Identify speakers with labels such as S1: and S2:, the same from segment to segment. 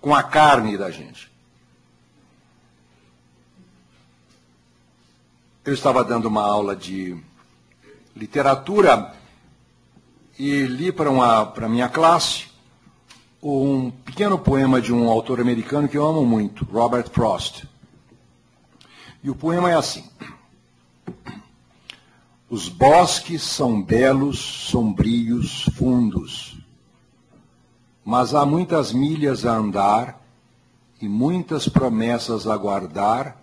S1: com a carne da gente. Eu estava dando uma aula de literatura e li para a minha classe um pequeno poema de um autor americano que eu amo muito, Robert Frost. E o poema é assim: os bosques são belos, sombrios, fundos, mas há muitas milhas a andar e muitas promessas a guardar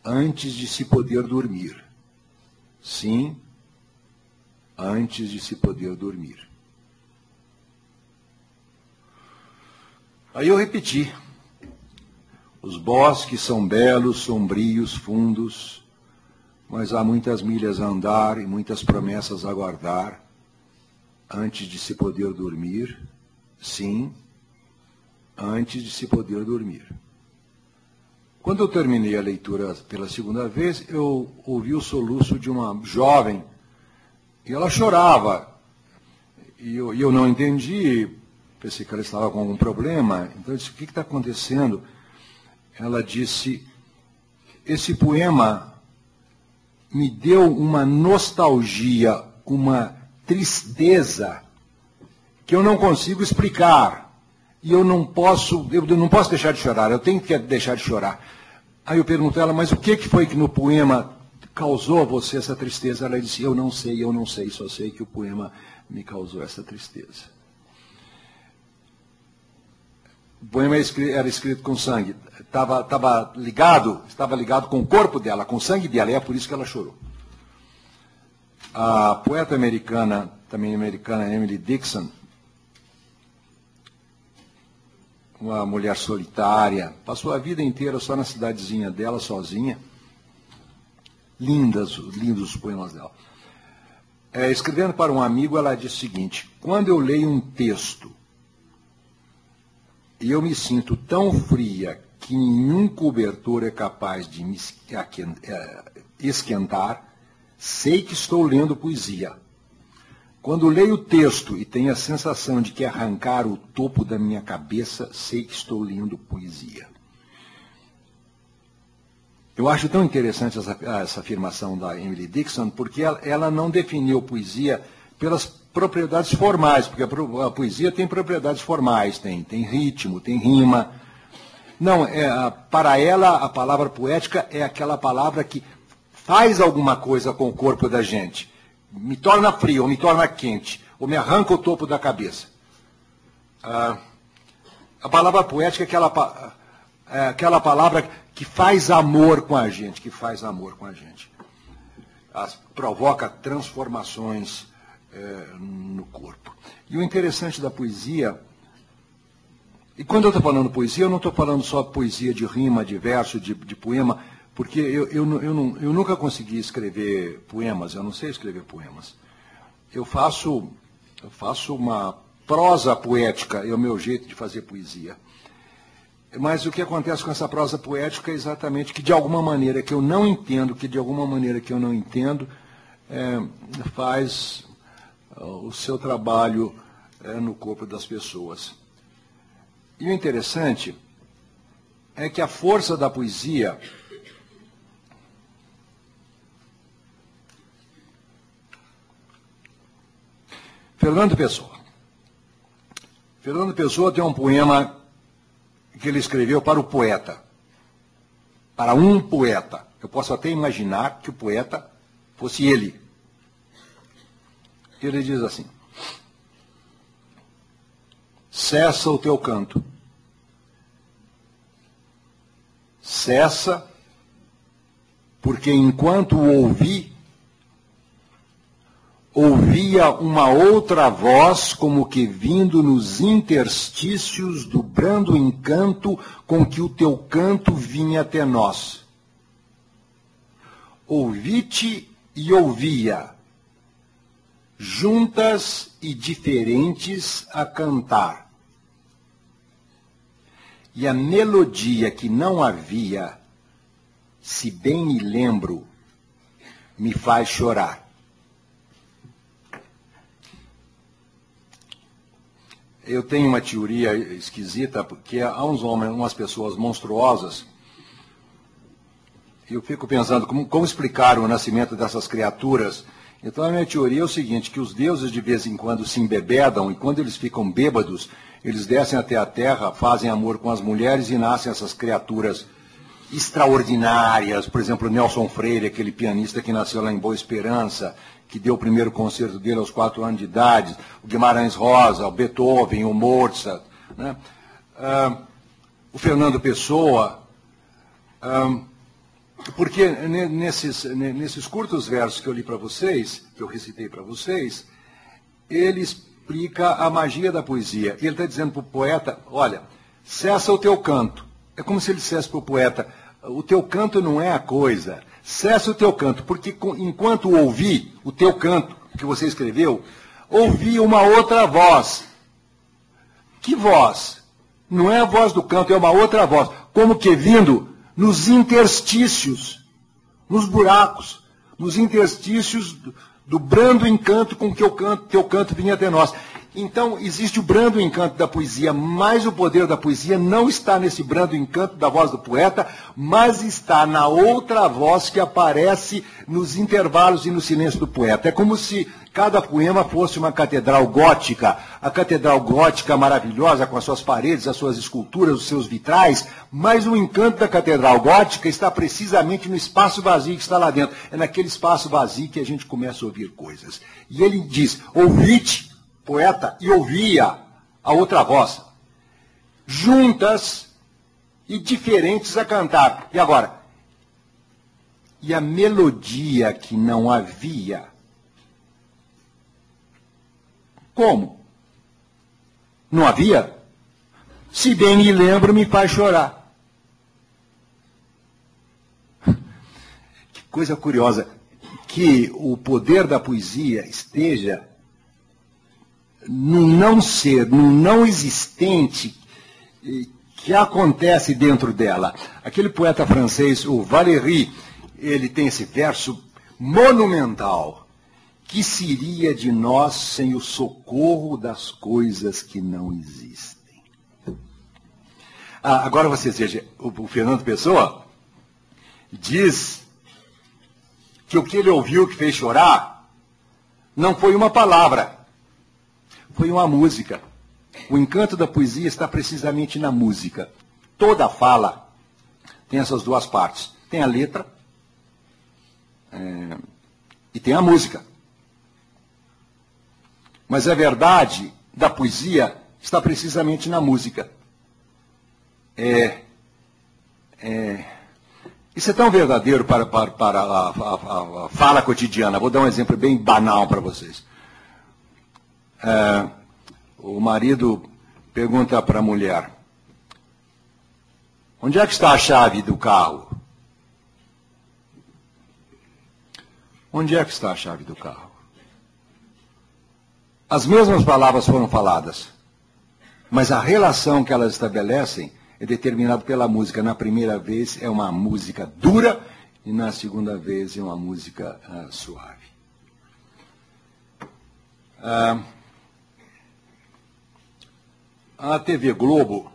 S1: antes de se poder dormir. Sim, antes de se poder dormir. Aí eu repeti: os bosques são belos, sombrios, fundos, mas há muitas milhas a andar e muitas promessas a guardar antes de se poder dormir. Sim, antes de se poder dormir. Quando eu terminei a leitura pela segunda vez, eu ouvi o soluço de uma jovem e ela chorava. E eu não entendi, pensei que ela estava com algum problema. Então eu disse: o que está acontecendo? Ela disse: esse poema me deu uma nostalgia, uma tristeza que eu não consigo explicar. E eu não posso deixar de chorar, eu tenho que deixar de chorar. Aí eu pergunto a ela: mas o que foi que no poema causou a você essa tristeza? Ela disse: eu não sei, só sei que o poema me causou essa tristeza. O poema era escrito com sangue, estava ligado com o corpo dela, com o sangue dela, e é por isso que ela chorou. A poeta americana, também americana, Emily Dickinson, uma mulher solitária, passou a vida inteira só na cidadezinha dela, sozinha. Lindos os poemas dela. Escrevendo para um amigo, ela disse o seguinte: quando eu leio um texto e eu me sinto tão fria que nenhum cobertor é capaz de me esquentar, sei que estou lendo poesia. Quando leio o texto e tenho a sensação de que arrancar o topo da minha cabeça, sei que estou lendo poesia. Eu acho tão interessante essa afirmação da Emily Dickinson, porque ela não definiu poesia pelas propriedades formais, porque a poesia tem propriedades formais, tem ritmo, tem rima. Não, para ela, a palavra poética é aquela palavra que faz alguma coisa com o corpo da gente. Me torna frio, ou me torna quente, ou me arranca o topo da cabeça. A palavra poética é aquela palavra que faz amor com a gente, provoca transformações no corpo. E o interessante da poesia, e quando eu estou falando poesia, eu não estou falando só poesia de rima, de verso, de poema, porque eu nunca consegui escrever poemas, eu não sei escrever poemas. Eu faço uma prosa poética, é o meu jeito de fazer poesia. Mas o que acontece com essa prosa poética é exatamente que, de alguma maneira que eu não entendo, faz o seu trabalho no corpo das pessoas. E o interessante é que a força da poesia Fernando Pessoa tem um poema que ele escreveu para o poeta, para um poeta. Eu posso até imaginar que o poeta fosse ele. Ele diz assim: cessa o teu canto. Cessa, porque enquanto o ouvia uma outra voz, como que vindo nos interstícios do brando encanto com que o teu canto vinha até nós. Ouvi-te e ouvia, juntas e diferentes a cantar. E a melodia que não havia, se bem me lembro, me faz chorar. eu tenho uma teoria esquisita, porque há uns homens, umas pessoas monstruosas, e eu fico pensando como explicar o nascimento dessas criaturas. Então a minha teoria é o seguinte, que os deuses de vez em quando se embebedam, e quando eles ficam bêbados, eles descem até a terra, fazem amor com as mulheres e nascem essas criaturas extraordinárias. Por exemplo, o Nelson Freire, aquele pianista que nasceu lá em Boa Esperança, que deu o primeiro concerto dele aos 4 anos de idade, o Guimarães Rosa, o Beethoven, o Mozart, né? O Fernando Pessoa, porque nesses curtos versos que eu li para vocês, que eu recitei para vocês, ele explica a magia da poesia. Ele está dizendo para o poeta, olha, cessa o teu canto. É como se ele dissesse para o poeta, o teu canto não é a coisa, cessa o teu canto, porque enquanto ouvi o teu canto, que você escreveu, ouvi uma outra voz. Que voz? Não é a voz do canto, é uma outra voz, como que vindo nos interstícios, nos buracos, nos interstícios do brando encanto com que teu canto vinha até nós. Então, existe o brando encanto da poesia, mas o poder da poesia não está nesse brando encanto da voz do poeta, mas está na outra voz que aparece nos intervalos e no silêncio do poeta. É como se cada poema fosse uma catedral gótica, a catedral gótica maravilhosa, com as suas paredes, as suas esculturas, os seus vitrais, mas o encanto da catedral gótica está precisamente no espaço vazio que está lá dentro. É naquele espaço vazio que a gente começa a ouvir coisas. E ele diz, ouvite, poeta, e ouvia a outra voz, juntas e diferentes a cantar. E agora? E a melodia que não havia. Como? Não havia? Se bem me lembro, me faz chorar. Que coisa curiosa, que o poder da poesia esteja no não ser, no não existente que acontece dentro dela. Aquele poeta francês, o Valéry, ele tem esse verso monumental. Que seria de nós sem o socorro das coisas que não existem? Agora vocês vejam, o Fernando Pessoa diz que o que ele ouviu que fez chorar não foi uma palavra, foi uma música. O encanto da poesia está precisamente na música. Toda fala tem essas duas partes. Tem a letra e tem a música. Mas a verdade da poesia está precisamente na música. Isso é tão verdadeiro para a fala cotidiana. Vou dar um exemplo bem banal para vocês. O marido pergunta para a mulher, onde é que está a chave do carro? Onde é que está a chave do carro? As mesmas palavras foram faladas, mas a relação que elas estabelecem é determinada pela música. Na primeira vez é uma música dura e na segunda vez é uma música suave. A TV Globo,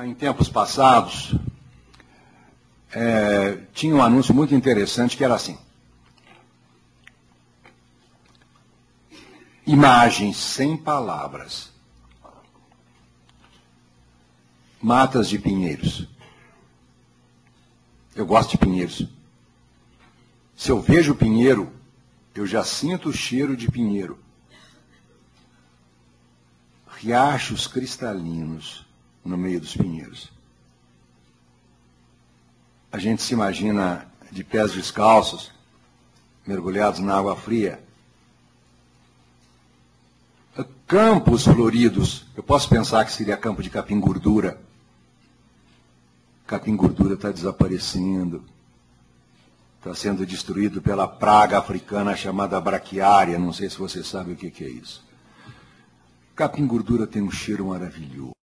S1: em tempos passados, tinha um anúncio muito interessante que era assim. Imagens sem palavras. Matas de pinheiros. Eu gosto de pinheiros. Se eu vejo pinheiro, eu já sinto o cheiro de pinheiro. Riachos cristalinos no meio dos pinheiros. A gente se imagina de pés descalços, mergulhados na água fria. Campos floridos, eu posso pensar que seria campo de capim-gordura. Capim-gordura está desaparecendo, está sendo destruído pela praga africana chamada braquiária, não sei se você sabe o que é isso. Capim-gordura tem um cheiro maravilhoso.